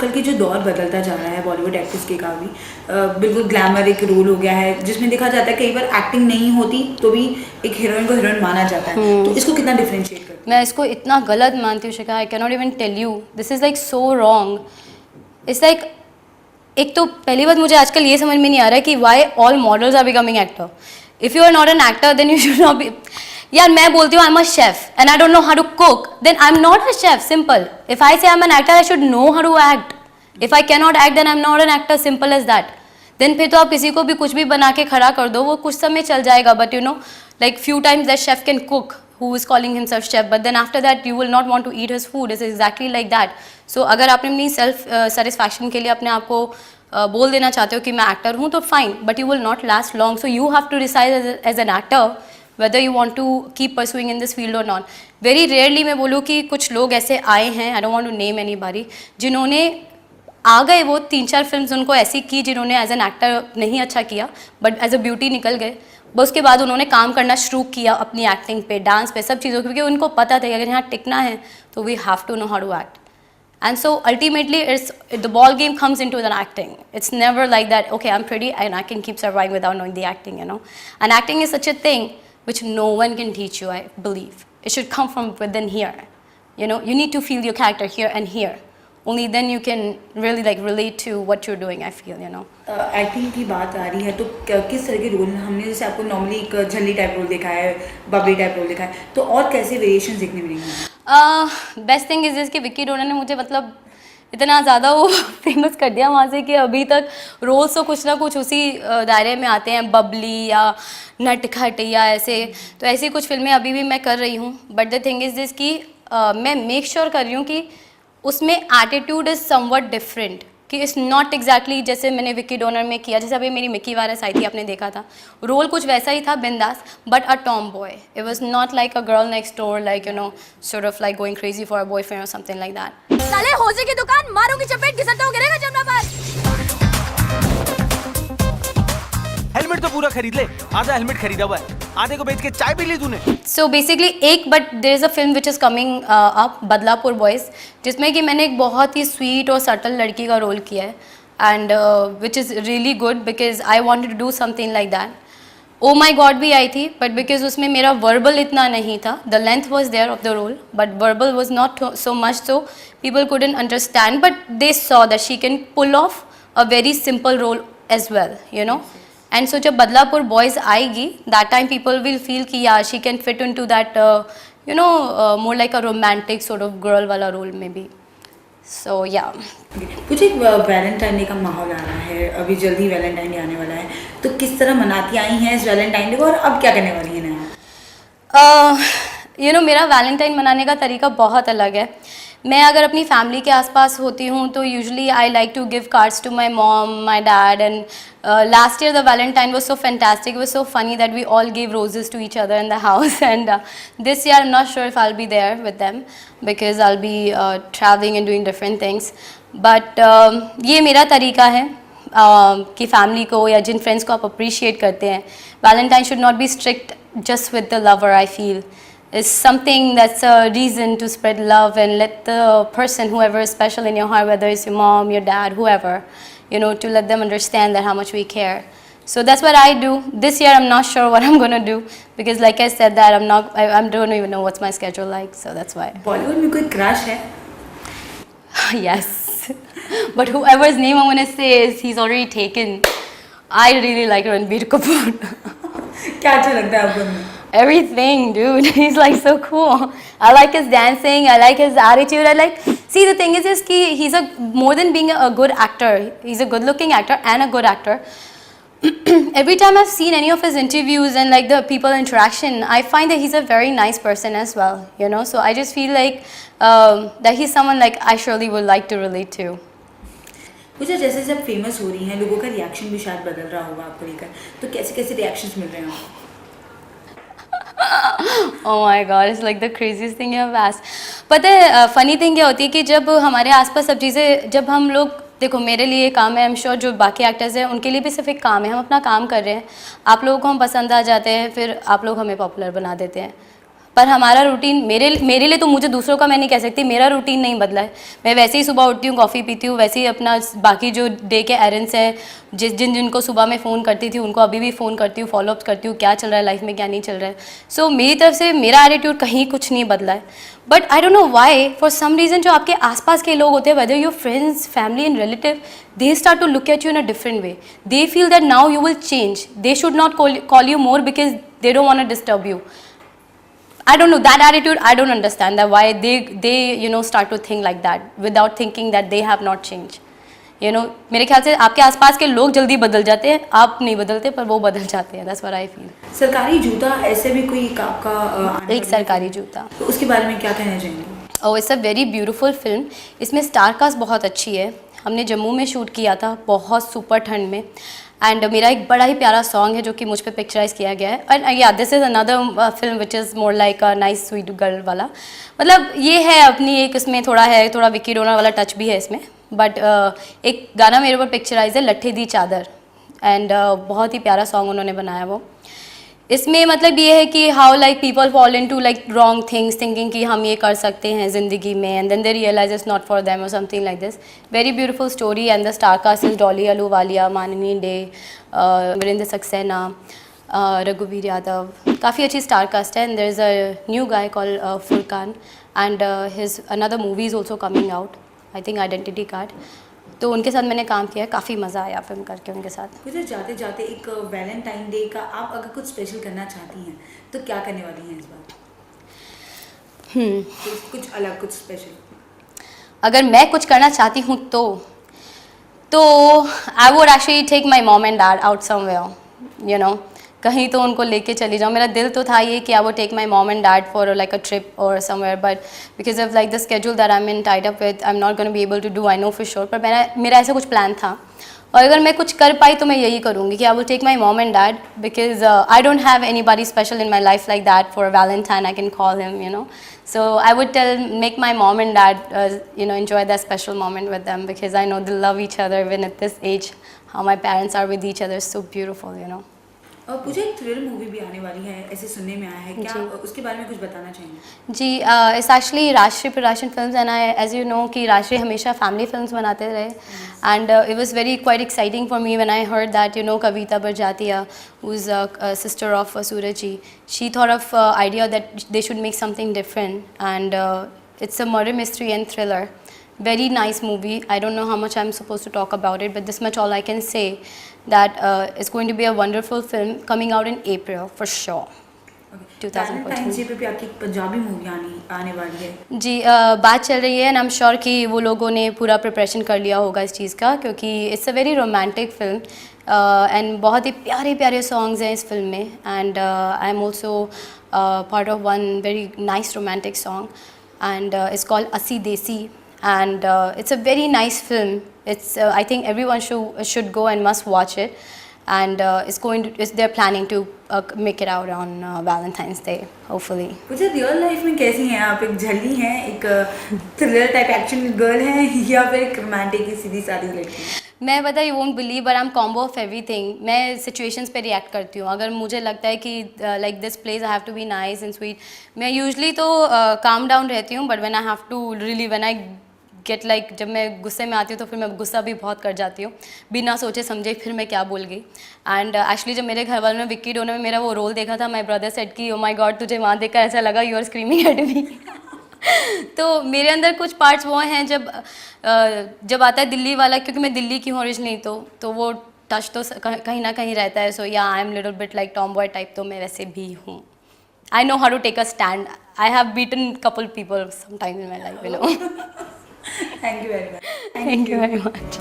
आजकल की जो दौर बदलता जा रहा है बॉलीवुड एक्ट्रेस के का भी बिल्कुल ग्लैमर एक रोल हो गया है, जिसमें देखा जाता है कई बार एक्टिंग नहीं होती तो भी एक हीरोइन को हीरोइन माना जाता है। तो इसको कितना डिफरेंशिएट करते हैं? मैं इसको इतना गलत मानती हूँ Shikha, I can not even tell you, this is like so wrong. It's like, एक तो पहली बात मुझे आजकल ये समझ में नहीं आ रहा है कि why all models are becoming actor. If you are not an actor then you should not be. यार मैं बोलती हूँ I am a chef and I don't know how to cook, then I am not a chef, simple. If I say I am an actor I should know how to act. If I can not act then I am not an actor, simple as that. Then फिर तो आप किसी को भी कुछ भी बना के खड़ा कर दो, वो कुछ समय चल जाएगा, but you know like few times that chef can cook who is calling himself chef, but then after that you will not want to eat his food. It's exactly like that. So अगर आपने अपनी self satisfaction के लिए अपने आप को बोल देना चाहते हो कि मैं एक्टर हूँ तो fine, but you will not last long. So you have to decide as an actor whether you want to keep pursuing in this field or not. Very rarely मैं बोलूँ कि कुछ लोग ऐसे आए हैं, I don't want to name anybody, जिन्होंने आ गए, वो 3-4 फिल्म्स उनको ऐसी की जिन्होंने एज एन एक्टर नहीं अच्छा किया बट एज अ ब्यूटी निकल गए. बस उसके बाद उन्होंने काम करना शुरू किया अपनी एक्टिंग पे, डांस पे, सब चीज़ों पे, क्योंकि उनको पता था कि अगर यहाँ टिकना है तो we have to know how to act. And so ultimately, the ball game comes into the acting. It's never like that, okay, I'm pretty and I can keep surviving without knowing the acting, you know. And acting is such a thing which no one can teach you, I believe. It should come from within here. You know, you need to feel your character here and here. Only then you can really like relate to what you're doing, I feel, you know. Acting की बात आ रही है तो किस तरह के role हमने, जैसे आपको नॉर्मली एक झल्ली टाइप रोल देखा है, बबली टाइप रोल देखा है, तो और कैसे वेरिएशन देखने मिलेंगे? बेस्ट थिंग इज दिस कि विक्की डोनर ने मुझे मतलब इतना ज़्यादा वो फेमस कर दिया वहाँ से कि अभी तक रोल्स तो कुछ ना कुछ उसी दायरे में आते हैं, बबली या नटखट या ऐसे. तो ऐसी कुछ फिल्में अभी भी मैं कर रही हूँ, but the thing is this कि मैं मेक श्योर कर रही हूँ कि उसमें एटीट्यूड इज़ समवट डिफरेंट, कि इट्स नॉट एग्जैक्टली जैसे मैंने विक्की डोनर में किया. जैसे अभी मेरी मिक्की वायरस आई थी, आपने देखा था, रोल कुछ वैसा ही था, बिंदास, but a Tom boy. It was not like a girl next door, like you know sort of like going crazy for a boyfriend और समथिंग लाइक दैट. साले होजे की दुकान मारूंगी चपेट, घिसटता हो गिरेगा जमनाबाद. हेलमेट तो पूरा खरीद ले, आधा हेलमेट खरीदा हुआ है, आधे को बेच के चाय पी ली तूने. सो बेसिकली एक, but there is a film which is coming up, Badlapur boys, जिसमें कि मैंने एक बहुत ही स्वीट और सटल लड़की का रोल किया है, and which is really good because I wanted to do something like that. Oh my god भी आई थी, बट बिकॉज उसमें मेरा वर्बल इतना नहीं था, the length was there of the role but verbal was not so much, so people couldn't understand, but they saw that she can pull off a very simple role as well, you know. And so जब Badlapur boys आएगी, that time people will feel कि yeah she can fit into that you know more like a romantic sort of girl वाला role में भी. सो या कुछ एक Valentine day का माहौल आ रहा है, अभी जल्दी वैलेंटाइन डे आने वाला है, तो किस तरह मनाती आई हैं इस वैलेंटाइन डे को और अब क्या करने वाली हैं नया? यू नो मेरा वैलेंटाइन मनाने का तरीका बहुत अलग है. मैं अगर अपनी फैमिली के आसपास होती हूँ तो usually I like to give cards to my mom, my dad, and last year the Valentine was so fantastic, was so funny that we all give roses to each other in the house, and this year I am not sure if I will be there with them because I will be travelling and doing different things. But ये मेरा तरीका है कि family को या जिन friends को आप appreciate करते हैं, Valentine should not be strict just with the lover. I feel is something that's a reason to spread love and let the person, whoever is special in your heart, whether it's your mom, your dad, whoever, you know, to let them understand that how much we care. So that's what I do. This year I'm not sure what I'm going to do because like I said that I don't even know what's my schedule like, so that's why. Bollywood में कोई crush है? Yes. But whoever's name I'm going to say is he's already taken. I really like Ranbir Kapoor. क्या अच्छा लगता है आपको उनमें? Everything, dude. He's like so cool. I like his dancing. I like his attitude. I like. See, the thing is he's more than being a good actor. He's a good-looking actor and a good actor. Every time I've seen any of his interviews and like the people interaction, I find that he's a very nice person as well. You know, so I just feel like that he's someone like I surely would like to relate to. कुछ जैसे जब famous हो रही हैं, लोगों का reaction भी शायद बदल रहा होगा आपको लेकर, तो कैसे कैसे रिएक्शंस मिल रहे हैं आपको? Oh my God, it's like the craziest thing you have asked. पता है फनी थिंग क्या होती है कि जब हमारे आसपास सब चीज़ें, जब हम लोग, देखो मेरे लिए काम है, आई एम श्योर जो बाकी एक्टर्स हैं उनके लिए भी सिर्फ एक काम है, हम अपना काम कर रहे हैं, आप लोगों को हम पसंद आ जाते हैं, फिर आप लोग हमें पॉपुलर बना देते हैं. पर हमारा रूटीन मेरे लिए तो, मुझे दूसरों का मैं नहीं कह सकती, मेरा रूटीन नहीं बदला है। मैं वैसे ही सुबह उठती हूँ, कॉफ़ी पीती हूँ, वैसे ही अपना बाकी जो डे के एरेंड्स हैं, जिनको सुबह मैं फ़ोन करती थी उनको अभी भी फ़ोन करती हूँ, फॉलोअप करती हूँ, क्या चल रहा है लाइफ में, क्या नहीं चल रहा है। सो मेरी तरफ से मेरा एटीट्यूड कहीं कुछ नहीं बदला है। But I don't know why, for some reason जो आपके आसपास के लोग होते हैं, whether your friends, family and relative, they start to look at you in a different way. They feel that now you will change. They should not call you more because they don't want to disturb you. I don't know, that attitude, I don't understand that why they start to think like that without thinking that they have not changed. मेरे ख्याल से आपके आसपास के लोग जल्दी बदल जाते हैं, आप नहीं बदलते पर वो बदल जाते हैं। That's what I feel. सरकारी जूता ऐसे भी कोई आपका एक सरकारी जूता, तो उसके बारे में क्या कहना चाहेंगे? और it's a very beautiful film. इसमें स्टार कास्ट बहुत अच्छी है। हमने जम्मू में शूट किया था, बहुत सुपर ठंड में। एंड मेरा एक बड़ा ही प्यारा सॉन्ग है जो कि मुझ पे पिक्चराइज किया गया है। एंड या this is another film which is more like a nice sweet girl वाला। मतलब ये है अपनी एक, इसमें थोड़ा विक्की डोनर वाला टच भी है इसमें। बट एक गाना मेरे ऊपर पिक्चराइज है, लट्ठे दी चादर, एंड बहुत ही प्यारा सॉन्ग उन्होंने बनाया वो। इसमें मतलब ये है कि how like people fall in to like wrong things, thinking कि हम ये कर सकते हैं ज़िंदगी में, and then they realise it's not for them और something like this. Very beautiful story. And the star cast is Dolly Ahluwalia, Manini De, Virendra Saksena, Raghubir Yadav, काफ़ी अच्छी स्टार कास्ट है। And there is a new guy call Furqan, and his another movie is also coming out, I think identity card. तो उनके साथ मैंने काम किया है, काफ़ी मज़ा आया फिल्म करके उनके साथ। मुझे जाते जाते एक वैलेंटाइन डे का आप अगर कुछ स्पेशल करना चाहती हैं तो क्या करने वाली हैं इस बार? तो कुछ अलग, कुछ स्पेशल। अगर मैं कुछ करना चाहती हूँ तो I would actually take my mom and dad out somewhere, कहीं तो उनको लेके चली जाऊँ। मेरा दिल तो था ये कि I would take my mom and dad for like a trip और somewhere, but because of like the schedule that I am in tied up with, I am not gonna be able to do, I know for sure. पर मेरा ऐसा कुछ plan था, और अगर मैं कुछ कर पाई तो मैं यही करूँगी कि I will take my mom and dad, because I don't have anybody special in my life like that for Valentine I can call him, So I would make my mom and dad, enjoy that special moment with them, because I know they love each other even at this age. How my parents are with each other is so beautiful. और पूजा एक thriller movie भी आने वाली है, ऐसे सुनने में आया है, क्या उसके बारे में कुछ बताना चाहेंगे? जी, it's actually Rashtriya production films, and I as you know कि राष्ट्रीय हमेशा फैमिली फिल्म्स बनाते रहे, and it was very quite exciting for me when I heard that Kavita Barjatya, who is a sister of Sooraj ji, she thought of idea that they should make something different, and it's a murder mystery and thriller. Very nice movie. I don't know how much I'm supposed to talk about it, but this much all I can say, that it's going to be a wonderful film coming out in April for sure. 2014 पे भी आपकी Punjabi movie आने वाली है जी. बात चल रही है, एंड आई एम श्योर कि वो लोगों ने पूरा प्रिपरेशन कर लिया होगा इस चीज़ का, क्योंकि it's a very romantic film, and बहुत ही प्यारे प्यारे सॉन्ग्स हैं इस फिल्म में, and I am also part of one very nice romantic song, and it's called अस्सी देसी. And it's a very nice film. It's I think everyone should go and must watch it. And they're planning to make it out on Valentine's Day, hopefully. मुझे real life में कैसी हैं आप? एक झल्ली हैं, एक थ्रिलर टाइप एक्शन गर्ल हैं, या फिर एक रोमांटिक की सीधी सादी लड़की? मैं पता you won't believe, but I am combo of everything. मैं सिचुएशंस पे रिएक्ट करती हूँ. अगर मुझे लगता है कि like this place I have to be nice and sweet, मैं यूजली तो काम डाउन रहती हूँ, but when I have to really, when I get like, जब मैं गुस्से में आती हूँ तो फिर मैं गुस्सा भी बहुत कर जाती हूँ, बिना सोचे समझे फिर मैं क्या बोल गई. एंड एक्चुअली जब मेरे घर वालों ने विक्की डोनर में मेरा वो रोल देखा था, माई ब्रदर सेड कि ओ माई गॉड, तुझे वहाँ देखकर ऐसा लगा you are screaming at me. तो मेरे अंदर कुछ पार्ट्स वो हैं, जब आता है दिल्ली वाला, क्योंकि मैं दिल्ली की हूँ ओरिजिनली, तो वो टच तो कहीं ना कहीं रहता है. So yeah I am little bit like tomboy type, तो मैं वैसे भी हूँ. I know how to take a stand. I have beaten couple people sometimes in my life. Thank you very much. Thank you very much.